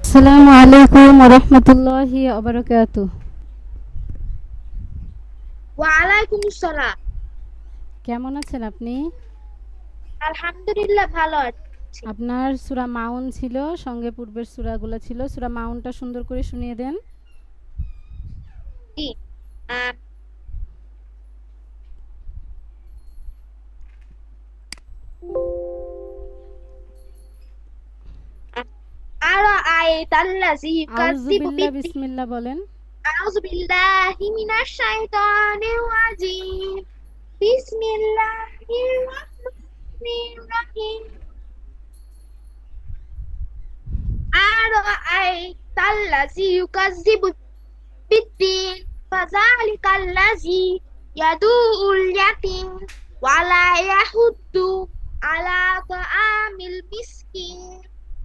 আসসালামু আলাইকুম ওয়া রাহমাতুল্লাহি ওয়া বারাকাতুহু। ওয়ালাইকুম আসসালাম। কেমন আছেন আপনি? আলহামদুলিল্লাহ ভালো আছি। আপনার সূরা মাউন ছিল, সঙ্গে পূর্বের সূরাগুলো ছিল। সূরা মাউনটা সুন্দর করে শুনিয়ে দেন। জি। আহ, আরাআইতাল্লাযী আউযু ইউকাযযিবু বিল্লাহ বিদ্দীন। বিসমিল্লাহ বলেন। আউযু বিল্লাহি মিনাশ শাইতানির রাজীম। বিসমিল্লাহির রাহমানির রাহিম। আরাআইতাল্লাযী ইউকাযযিবু বিদ্দীন ফাযালিকাল্লাযী ইয়াদুউল ইয়াতীম ওয়া লা ইয়াহুদ্দু আলা তাআমিল মিসকিন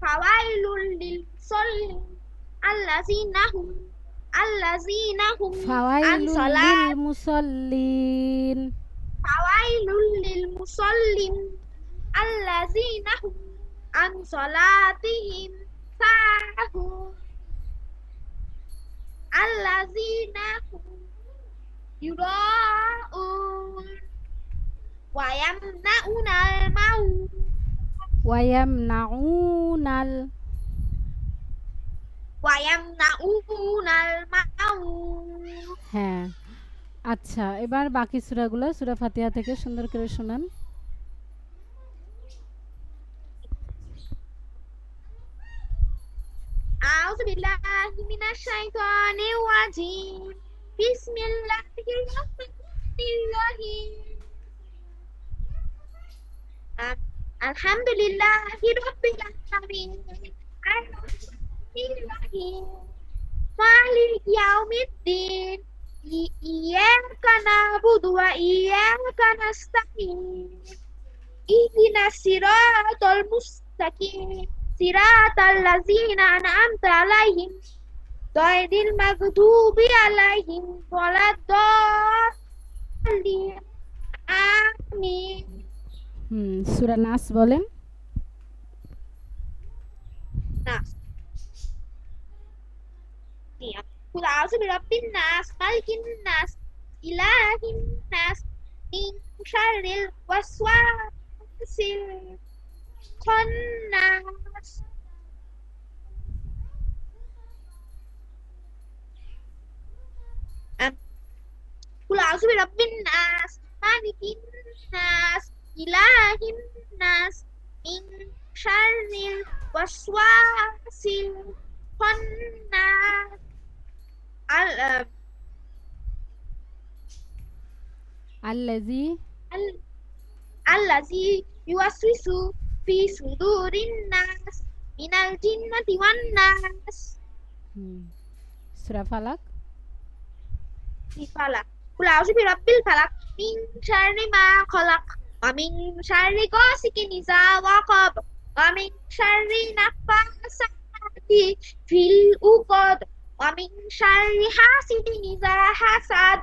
ফাওয়াইলুল লিল মুসাল্লিন আল্লাযীনা হুম আল্লাযীনা হুম আন ফাওয়াইলুল লিল সালাত মুসাল্লিন। ফাওয়াইলুল লিল মুসাল্লিন আল্লাযীনা হুম আন সালাতিহিম সাহুন আল্লাযীনা হুম يراءون ويمنعون الموت ওয়া ইয়ামনাউনাল ويمنعون الموت হ্যাঁ, আচ্ছা এবার বাকি সূরাগুলো সূরা ফাতিহা থেকে সুন্দর করে শোনান। أعوذ بالله من الشيطان الرجيم بسم الله الرحمن الرحيم الحمد لله رب العالمين الرحمن الرحيم مالك يوم الدين إياك نعبد وإياك نستعين اهدنا الصراط المستقيم صراط الذين أنعمت عليهم غير المغضوب عليهم ولا الضالين آمين সূরা নাস বলেন। نعم. قل أعوذ برب الناس ملك الناس إله الناس من شر الوسواس الخناس قل أعوذ برب الناس مالك الناس إله الناس من شر الوسواس الخناس আল্লাযী الذي يوسوس في صدور الناس من الجنة والناس সূরা ফালাক। الفلق قل أعوذ برب الفلق من شر ما خلق ومن شر غاسق إذا وقب ومن شر النفاثات في العقد ومن شر حاسد إذا حسد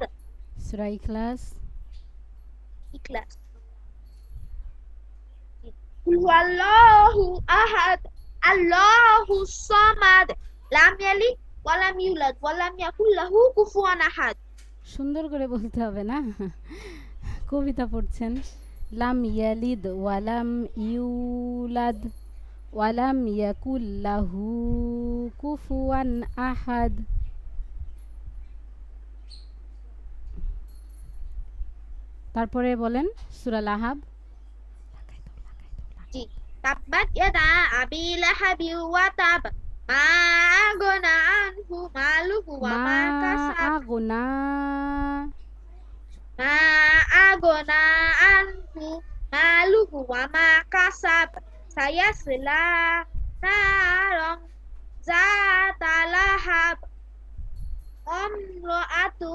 সূরা ইখলাস। إخلاص قل هو الله أحد الله الصمد لم يلد ولم يولد ولم يكن له كفوا أحد সুন্দর করে বলতে হবে না? কবিতা পড়ছেন। লাম ইয়ালিদ ওয়ালাম ইউলাদ ওয়ালাম ইয়াকুল লাহু কুফুয়ান আহাদ। তারপরে বলেন সূরা লাহাব। تبت يدا أبي لهب وتب ما أغنى عنه ماله মা وما كسب আগনা ما أغنى عنه ماله وما كسب سيصلى نارا ذات لهب امرأته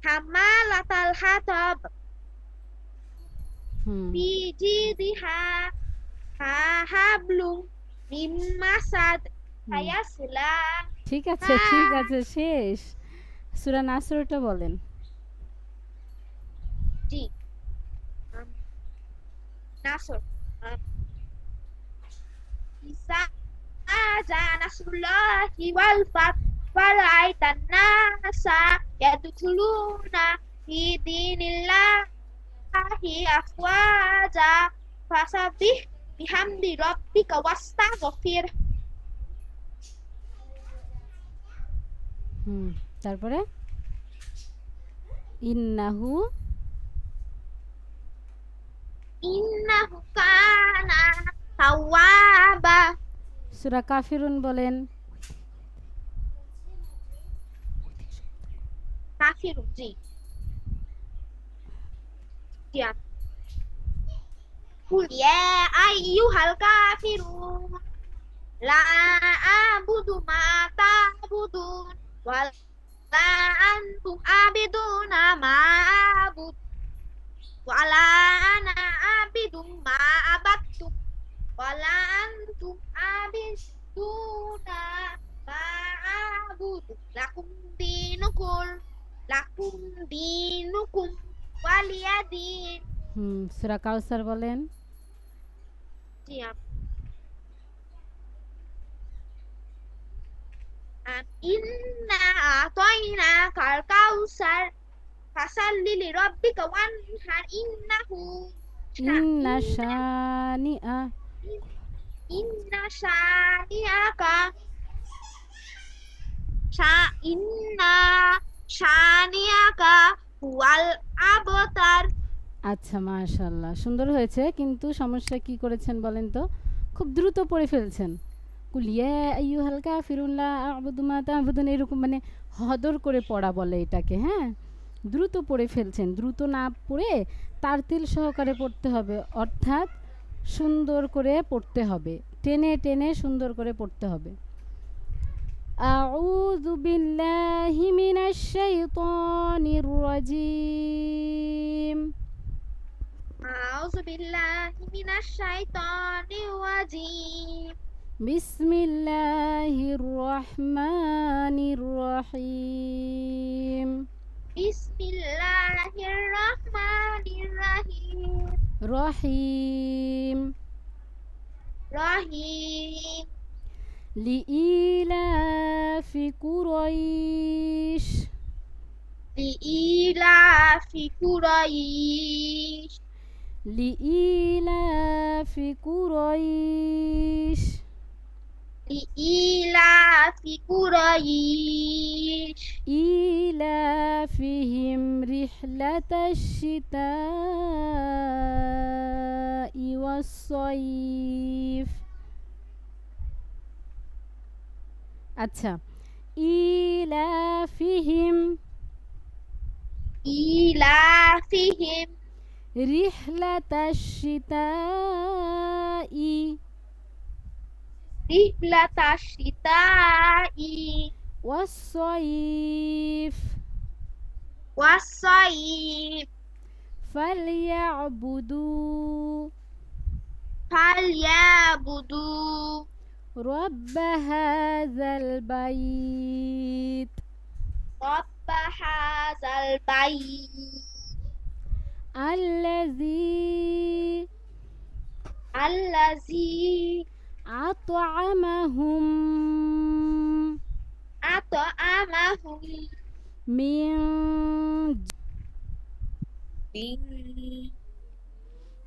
حمالة الحطب في جيدها حبل من مسد سيصلى ঠিক আছে ঠিক আছে শেষ। সূরা নাসরটা বলেন। জি নাসর جاء نصر الله والفتح ورأيت الناس يدخلون في دين الله أفواجا فسبح بحمد ربك واستغفر তারপরে ইন্নাহু إنه كان توابا সূরা কাফিরুন বলেন কাফির জি জি قل يا أيها الكافرون لا أعبد ما تعبدون ولا أنتم عابدون ما أعبد ولا أنا عابد ما عبدتم ولا أنتم عابدون ما أعبد لكم دينكم ولي دين সূরা কাউসার বলেন জি إنا أعطيناك الكوثر فصل لربك وانحر ইন্না শানিআ إن شانئك إن شانئك هو الأبتر আচ্ছা মাশাআল্লাহ সুন্দর হয়েছে কিন্তু সমস্যা কি করেছেন বলেন তো খুব দ্রুত পড়ে ফেলছেন কুল ইয়া আইয়ুহাল কাফিরুন লা আ'বুদু মা তা'বুদুন এরকম মানে হদর করে পড়া বলে এটাকে হ্যাঁ দ্রুত পড়ে ফেলছেন দ্রুত না পড়ে তারতিল সহকারে পড়তে হবে অর্থাৎ সুন্দর করে পড়তে হবে টেনে টেনে সুন্দর করে পড়তে হবে আউযু বিল্লাহি মিনাশ শাইতানির রাজীম أعوذ بالله من الشيطان الرجيم বিসমিল্লাহির রহমানির রহিম بسم الله الرحمن الرحيم রহিম رحيم লিইলাফি কুরাইশ لإيلاف قريش লিইলাফি কুরাইশ لإيلاف قريش إيلافهم رحلة الشتاء والصيف আচ্ছা إيلافهم إيلافهم رحلة الشتاء رحلة الشتاء والصيف والصيف فليعبدوا فليعبدوا رب هذا البيت رب هذا البيت الذي أطعمهم أطعمهم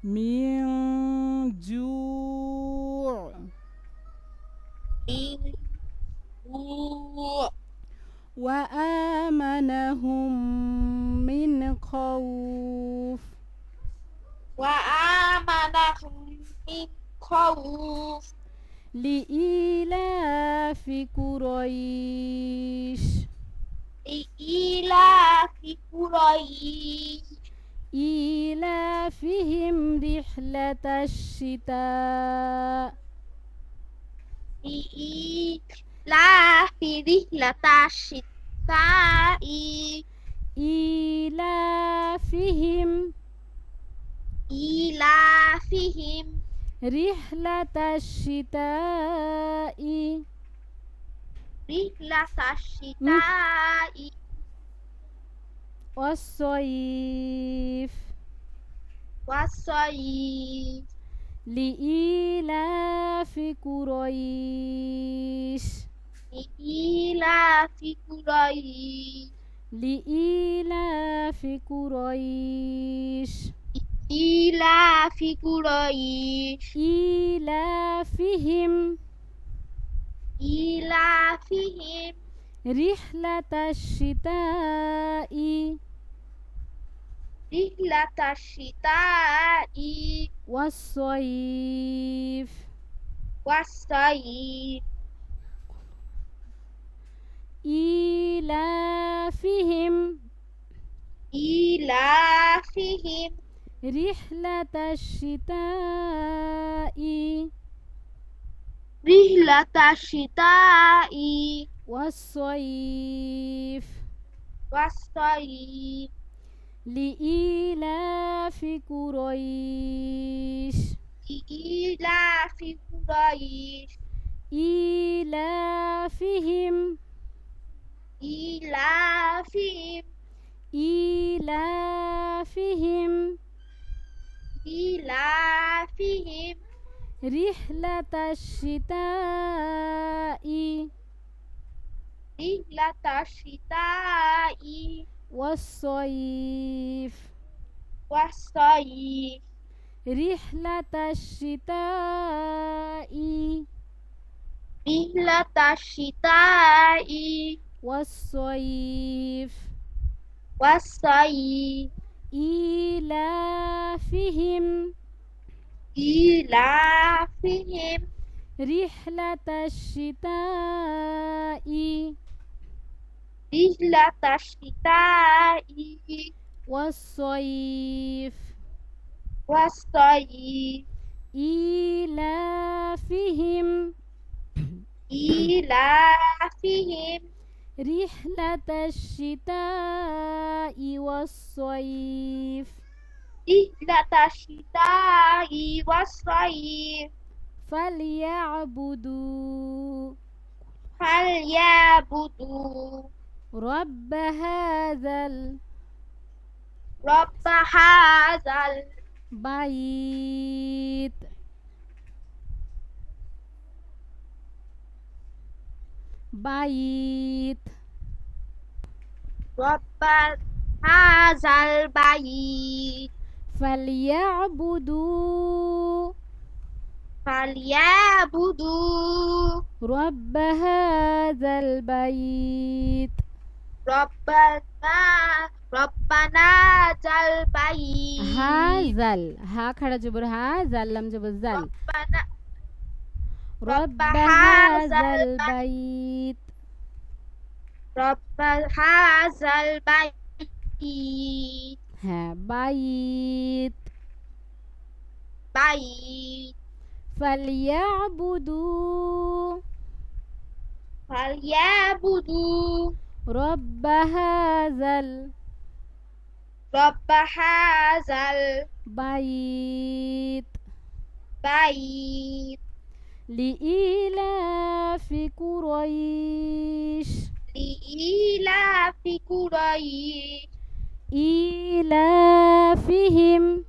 من جوع وآمنهم من خوف وآمنهم من خوف لإيلاف قريش لإيلاف قريش إيلافهم رحلة الشتاء لإيلاف رحلة الشتاء إيلافهم إيلافهم رحلة الشتاء رحلة الشتاء والصيف والصيف لإيلاف قريش لإيلاف قريش لإيلاف قريش إيلاف قريش إيلافهم إيلافهم رحلة الشتاء رحلة الشتاء والصيف والصيف إيلافهم إيلافهم رحلة الشتاء رحلة الشتاء والصيف والصيف لإيلاف قريش لإيلاف قريش إيلافهم إيلافهم إيلافهم إيلافهم رحلة الشتاء رحلة الشتاء والصيف والصيف رحلة الشتاء رحلة الشتاء والصيف والصيف إيلافهم إيلافهم رحلة الشتاء رحلة الشتاء والصيف والصيف إيلافهم إيلافهم رحلة الشتاء والصيف رحلة الشتاء والصيف فليعبدوا فليعبدوا رب هذا رب هذا البيت بيت رب هذا البيت فليعبدوا فليعبدوا رب هذا البيت ربنا ذا البيت هذا ها خڑا جبر ها زلم جبر زل ربنا رب هذا البيت رب هذا البيت ها بيت بيت فليعبدوا فليعبدوا رب هذا رب هذا البيت البيت لإيلاف قريش لإيلاف قريش إيلافهم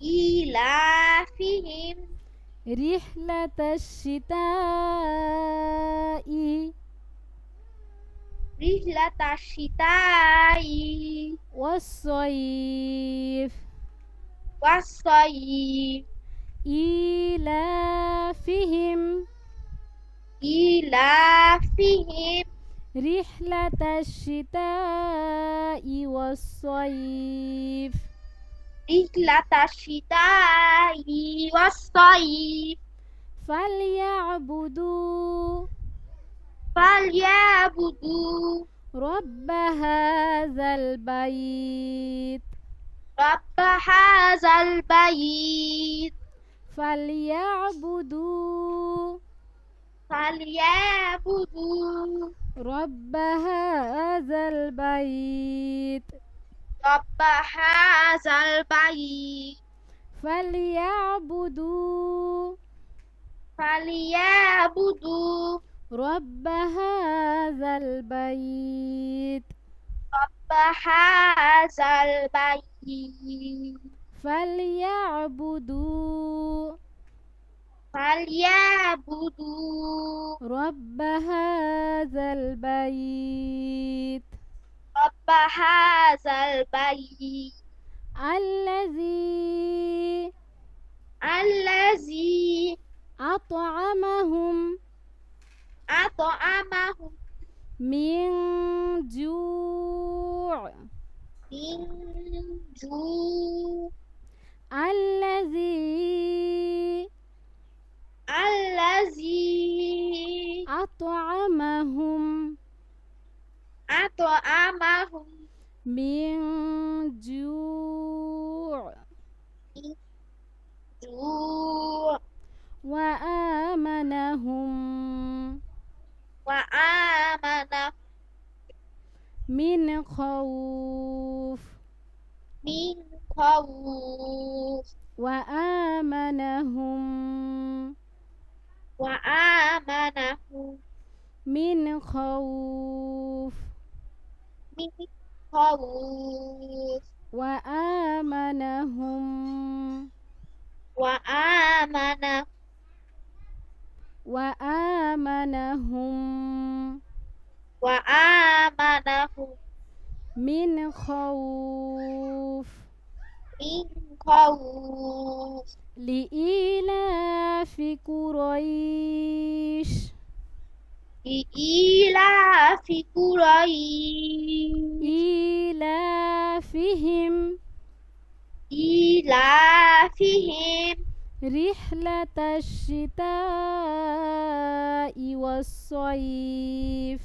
إيلافهم رحلة الشتاء رحلة الشتاء والصيف والصيف إيلافهم إيلافهم رحلة الشتاء والصيف رحلة الشتاء والصيف فليعبدوا فليعبدوا رب هذا البيت رب هذا البيت فليعبدوا فليعبدوا رب هذا البيت رب هذا البيت فليعبدوا فليعبدوا رب هذا البيت رب هذا البيت فليعبدوا فليعبدوا رب هذا البيت رب هذا البيت الذي الذي أطعمهم أطعمهم من جوع من جوع الذي الذي أطعمهم أطعمهم من جوع من جوع وآمنهم وآمنهم من خوف من خوف وآمنهم وآمنهم من خوف من خوف وآمنهم وآمنهم وآمنهم وآمنهم من خوف من خوف لإيلاف قريش لإيلاف قريش إيلافهم إيلافهم رحلة الشتاء والصيف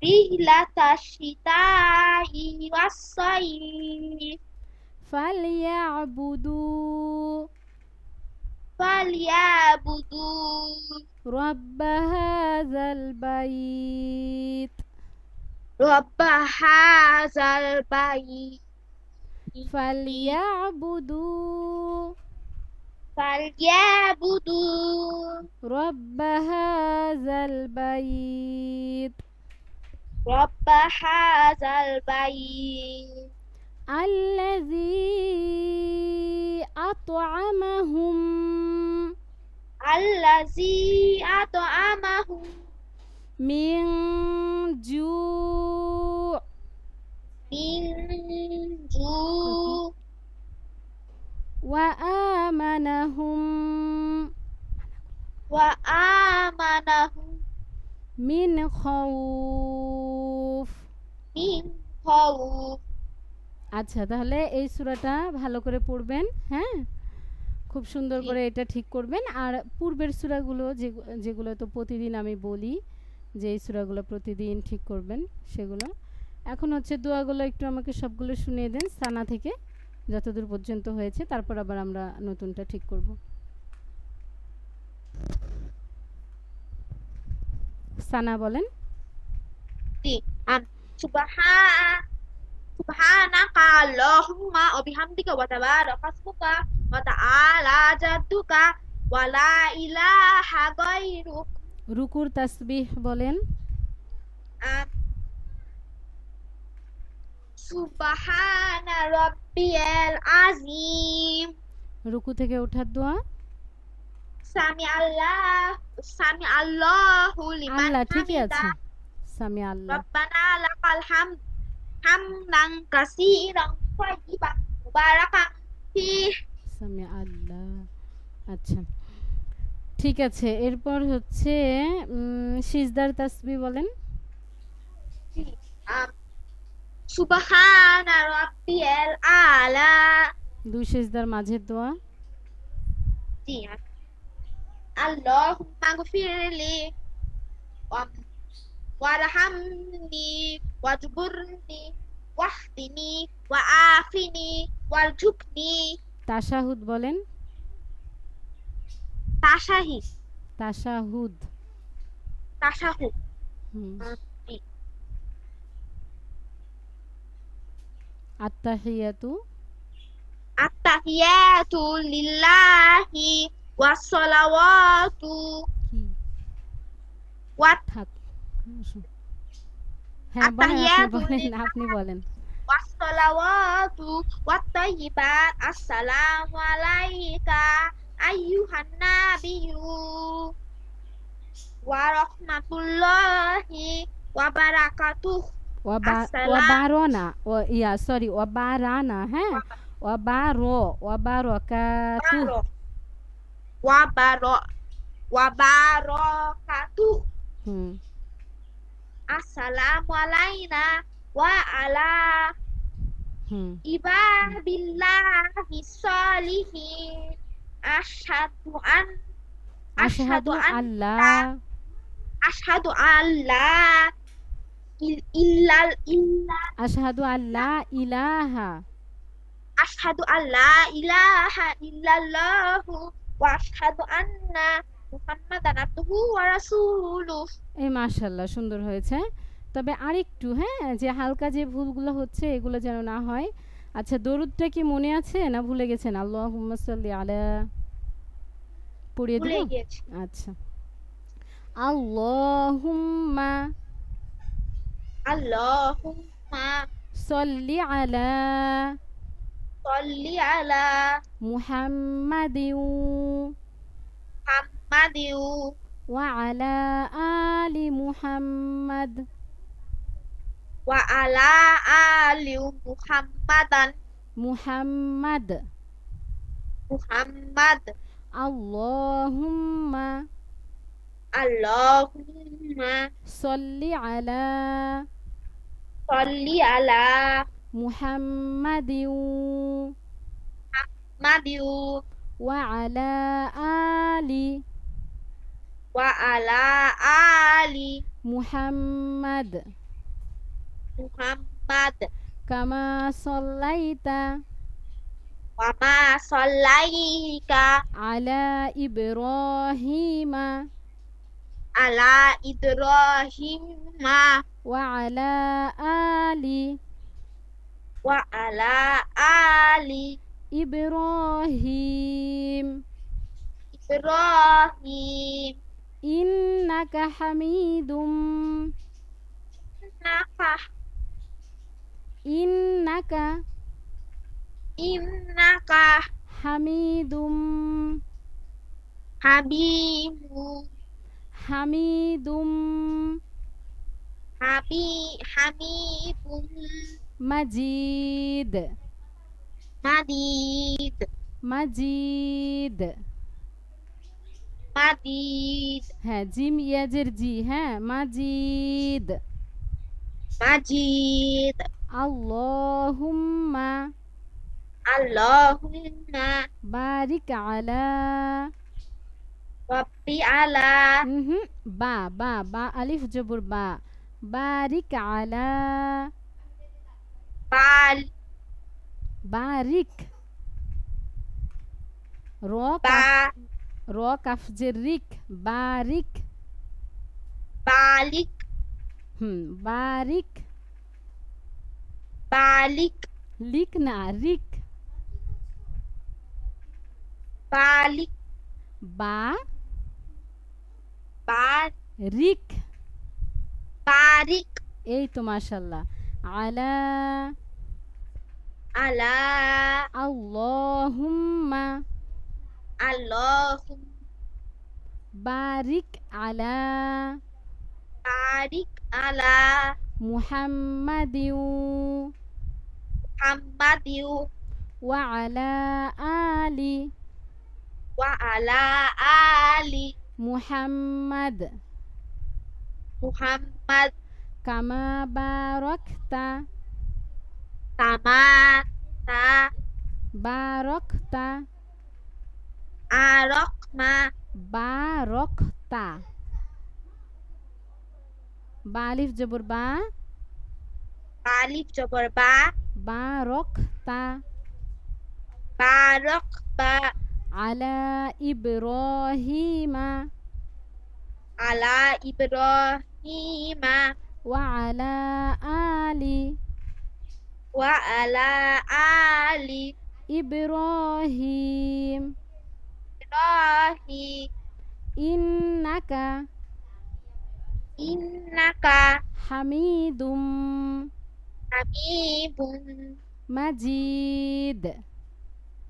رحلة الشتاء والصيف فليعبدوا فليعبدوا رب هذا البيت رب هذا البيت فليعبدوا فليعبدوا رب هذا البيت رب هذا البيت الذي أطعمهم الذي أطعمهم من جوع من جوع وآمنهم وآمنهم من خوف من خوف আচ্ছা, তাহলে এই সূরাটা ভালো করে পড়বেন, হ্যাঁ, খুব সুন্দর জি। করে এটা ঠিক করবেন। আর পূর্বের সূরাগুলো যেগুলো তো প্রতিদিন আমি বলি যে এই সূরাগুলো প্রতিদিন ঠিক করবেন, সেগুলো এখন হচ্ছে দোয়াগুলো একটু আমাকে সবগুলো শুনিয়ে দেন সানা থেকে যতদূর পর্যন্ত হয়েছে, তারপর আবার আমরা নতুনটা ঠিক করব। সানা বলেন। জি। Subhanaka Allahumma wa bihamdika wa tabaraka ismuka wa ta'ala jadduka wa la ilaha ghairuk. রুকুর তাসবিহ বলেন। Subhana rabbiyal azim. রুকু থেকে ওঠার দোয়া। Sami Allahu liman আল্লাহ ঠিকই hamida. আছে, সামি আল্লাহ। Rabbana lakal hamd hamdan katsiran tayyiban mubarakan fih. Sami আল্লাহ। আচ্ছা, ঠিক আছে। এরপর হচ্ছে সিজদার তাসবিহ বলেন। Subhana rabbiyal a'la. দুই সিজদার মাঝের দোয়া। জি। Allahumma ghfirli warhamni wajburni wahdini wa'afini warzuqni. তাশাহুদ বলেন। তাশাহিদ তাশাহুদ। তাশাহুদ। জি। আত্তাহিয়াতু। আত্তাহিয়াতু লিল্লাহি ওয়াসসালাওয়াতু ওয়া থাক, হ্যাঁ বলেন, আপনি বলেন। ওয়াসসালাওয়াতু ওয়াত-তাইয়্যিবাত। আসসালামু আলাইকা ayyuhan nabiyyu wa rahmatullahi wa barakatuh. Assalam ওয়াবারনা ও ইয়া সরি ওয়াবারানা হ্যাঁ ওয়াবারকাতুহ wa baro wa barakatuh. Hmm Assalamu alaina wa ala hmm ibadillahi sholihin. Asyhadu an আশহাদু asyhadu an Allah asyhadu alla illal illa আশহাদু আল্লাহ ইলাহা asyhadu alla ilaha illallahu wa asyhadu anna muhammadan abduhu wa rasuluh. এই মাশাআল্লাহ সুন্দর হয়েছে তবে আরেকটু হ্যাঁ যে হালকা যে ভুলগুলো হচ্ছে এগুলো যেন না হয় আচ্ছা দরুদটা কি মনে আছে না ভুলে গেছেন আল্লাহুম্মা সাল্লি আলা পড়িয়ে ভুলে দেব গেছি। আচ্ছা আল্লাহুম্মা Allahumma সাল্লি আলা sholli ala মুহাম্মাদিন Muhammadin ওয়া আলা আলি Muhammad wa ala ali Muhammadan Muhammad Muhammad. আল্লাহুম্মা Allahumma সাল্লি আলা sholli ala মুহাম্মাদিন Muhammadin ওয়া আলা আলি wa ala ali Muhammad Muhammad. কামা সাল্লাইতা Wa ma sallaika আলা ইব্রাহিমা ala Ibrahimma ওয়া আলা আলি wa ala ali Ibrahim Ibrahim. ইন্নাকা হামিদুম Naka ইন্নাকা innaka হামিদুম habibu হামিদুম hamidun মাজিদ madid মাজিদ madid হ্যাঁ জিম ইয়াজের জি হ্যাঁ মাজিদ majid. আল্লাহুম্মা Allahumma বারিক আলা rabbi ala বা আলিফ জবর বা বারিক আলা bal বারিক র ba র কাফ জের রিক বারিক balik বারিক balik লিক না রিক balik বা bar রিক barik এই তো মাশাআল্লাহ আলা ala আল্লাহুম্মা Allahumma বারিক আলা barik ala মুহাম্মাদিন Muhammadin ওয়া আলা আলি wa ala ali Muhammad Muhammad কামা বারাকতা kama ta বারাকতা arokma বারাকতা বা আলিফ জবর বা alif jabor ba বারাকতা barok ba আলা ইব্রাহিমা ala Ibrahima ওয়া আলা আলি wa ala ali Ibrahim Ibrahim ইন্নাকা innaka হামিদুম hamidun মাজিদ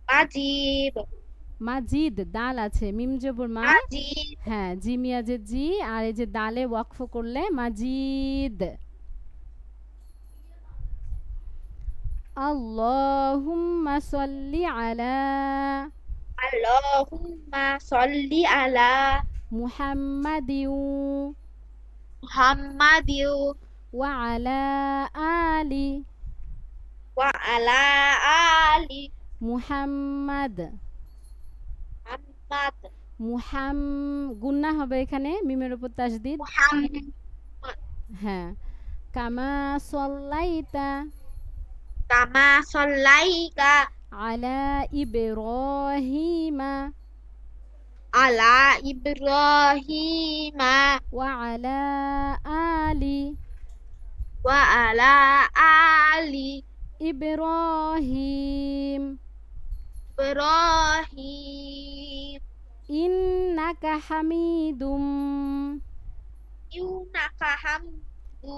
majid মাজিদ দাল আছে মিম জবর মা মাজিদ হ্যাঁ জি মিয়াজের জি আর এই যে দালে ওয়াকফ করলে মাজিদ আল্লাহুম্মা সাল্লি আলা আল্লাহুম্মা সাল্লি আলা মুহাম্মাদিউ মুহাম্মাদিউ ওয়া আলা আলি ওয়া আলা আলি মুহাম্মাদ মুহাম্মাদ মুহাম গুন্না হবে এখানে মিমের উপর তাসদিদ মুহাম্মাদ হ্যাঁ কামা সাল্লাইতা কামা সাল্লাইতা আলা ইব্রাহিমা আলা ইব্রাহিমা ওয়া আলা আলি ওয়া আলা আলি ইব্রাহিম ইব্রাহিম ইন্নাকা হামিদুম ইউনাকা হামদু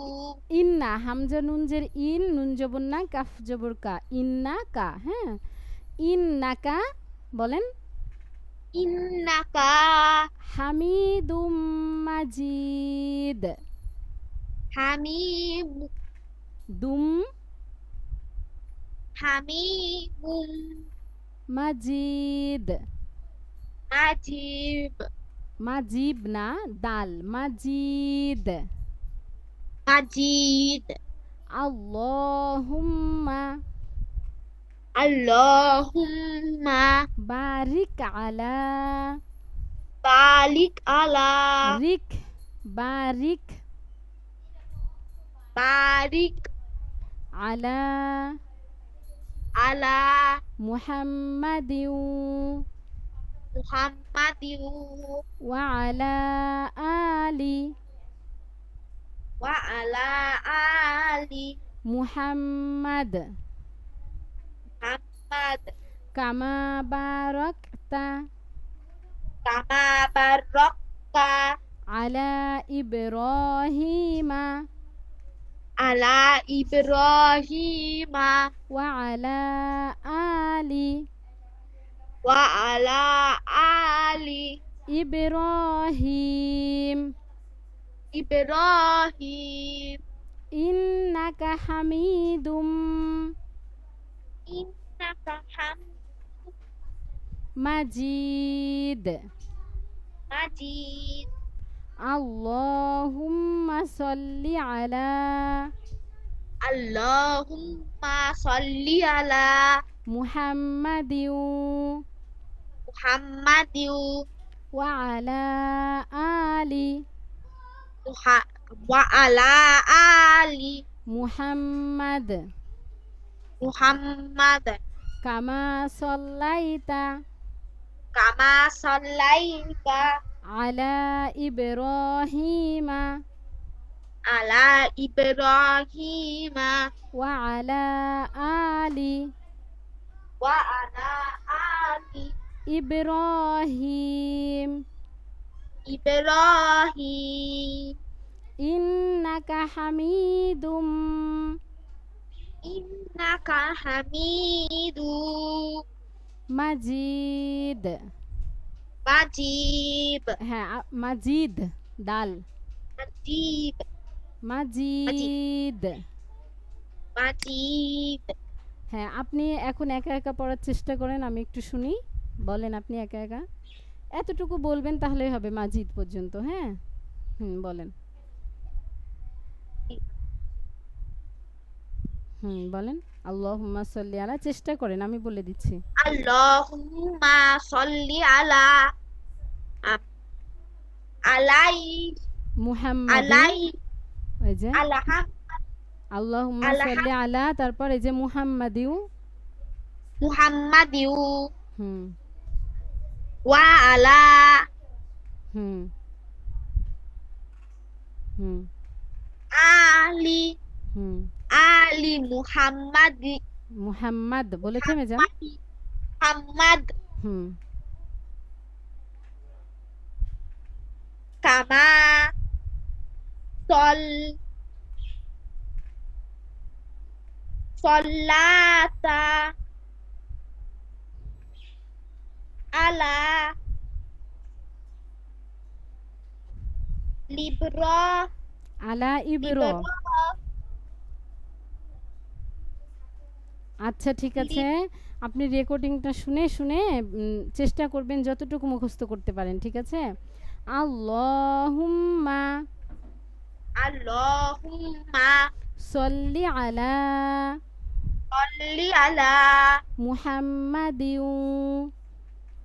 ইন্না হামজা নুনজের ইন নুন জবর না কাফ জবর কা ইন্না কা হ্যাঁ ইন্নাকা বলেন ইন্নাকা হামিদুম মাজিদ হামিম দুম হামিমুম মাজিদ মাজিব মাজিব না দাল মাজিদ মাজিদ আল্লাহুম্মা আল্লাহুম্মা বারিক আলা বালিক আলা রিক বারিক বারিক আলা আলা মুহাম্মাদিউ মুহাম্মাদিউ ওয়া আলা আলি ওয়া আলা আলি মুহাম্মাদ মুহাম্মাদ কামা বারাকতা কামা বারাকতা আলা ইব্রাহিমা আলা ইব্রাহিমা ওয়া আলা আলি ওয়া আলা আলি ইব্রাহিম ইব্রাহিম ইন্নাকা হামিদুম ইন্নাকা হামিদুম মাজিদ মাজিদ আল্লাহুম্মা সাল্লি আলা আল্লাহুম্মা সাল্লি আলা মুহাম্মাদিউ মুহাম্মাদিউ ওয়া আলা আলি ওয়া আলা আলি মুহাম্মাদ মুহাম্মাদ কামা সাল্লাইতা কামা সাল্লাইতা আলা ইব্রাহিমা আলা ইব্রাহিমা ওয়া আলা আলি ওয়া আলা আলি ইব্রাহিম ইব্রাহিম ইন্নাকা হামিদুম ইন্নাকা হামিদু মাজিদ মাজিব হ্যাঁ মাজিদ দাল মাজিব মাজিদ মাজিব হ্যাঁ আপনি এখন একা একা পড়ার চেষ্টা করেন আমি একটু শুনি বলেন আপনি একা একা এতটুকু বলবেন তাহলেই হবে মাজিদ পর্যন্ত হ্যাঁ বলেন বলেন আল্লাহুম্মা সাল্লি আলা চেষ্টা করেন আমি বলে দিচ্ছি আল্লাহুম্মা সাল্লি আলা আলাই মুহাম্মাদ আলাই ওই যে আলাহাম আল্লাহুম্মা সাল্লি আলা তারপর এই যে মুহাম্মাদিউ মুহাম্মাদিউ হুম ওয়া আলা হুম হুম আলি হুম আলি মুহাম্মাদি মুহাম্মাদ বলে থেমে যান মুহাম্মাদ হুম কামা সল সল্লাতা ala libra আলা ইবর। libra আচ্ছা ঠিক আছে, lib আপনি রেকর্ডিংটা শুনে শুনে চেষ্টা করবেন যতটুকু মুখস্থ করতে পারেন, ঠিক আছে? আল্লাহুম্মা Allahumma সল্লি আলা salli ala মুহাম্মাদিউ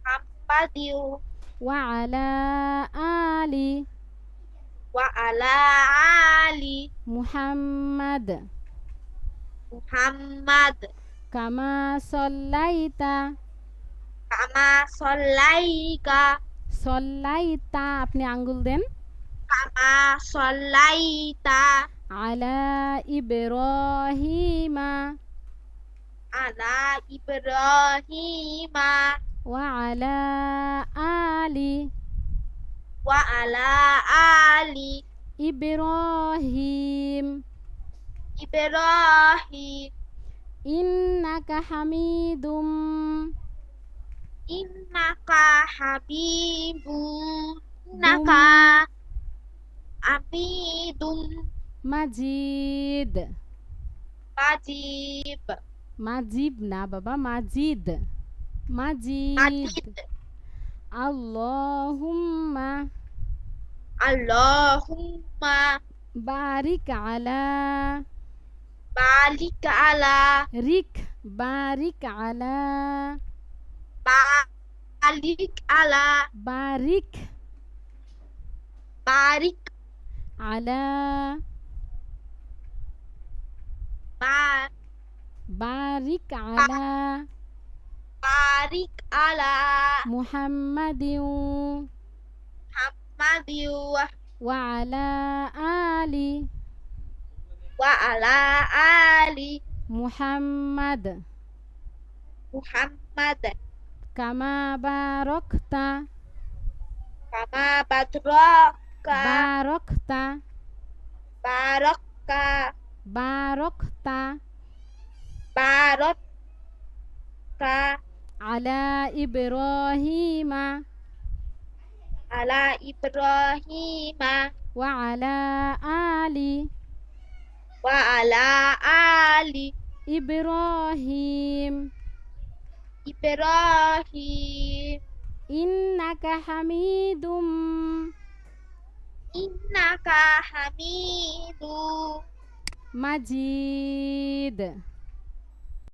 Muhammadin ওয়া আলা আলি wa ala ali Muhammad Muhammad কামা সল্লাইতা। kama sallaika সল্লাইতা আপনি আঙ্গুল দেন। kama sallaita আলা ইব্রাহিমা ala Ibrahima ওয়া আলা আলি wa ala ali Ibrahim Ibrahim ইন্নাকা হামিদুম innaka habibun innaka abidum মাজিদ। majib মাজিব না বাবা, মাজিদ। মাজিদ। majid আল্লাহুম্মা Allahumma বারিক আলা barik ala রিক বারিক আলা barik ala বারিক barik আলা ba- বারিক আলা barik ala মুহাম্মাদিউ Muhammadin ওয়া আলা আলি wa ala ali Muhammad Muhammad কামা বারাকতা kama badraka বারাকতা baraka বারাকতা baraka আলা ইব্রাহিমা ala Ibrahima ওয়া আলা আলি wa ala ali Ibrahim Ibrahim ইন্নাকা হামিদুম innaka hamidu মাজিদ।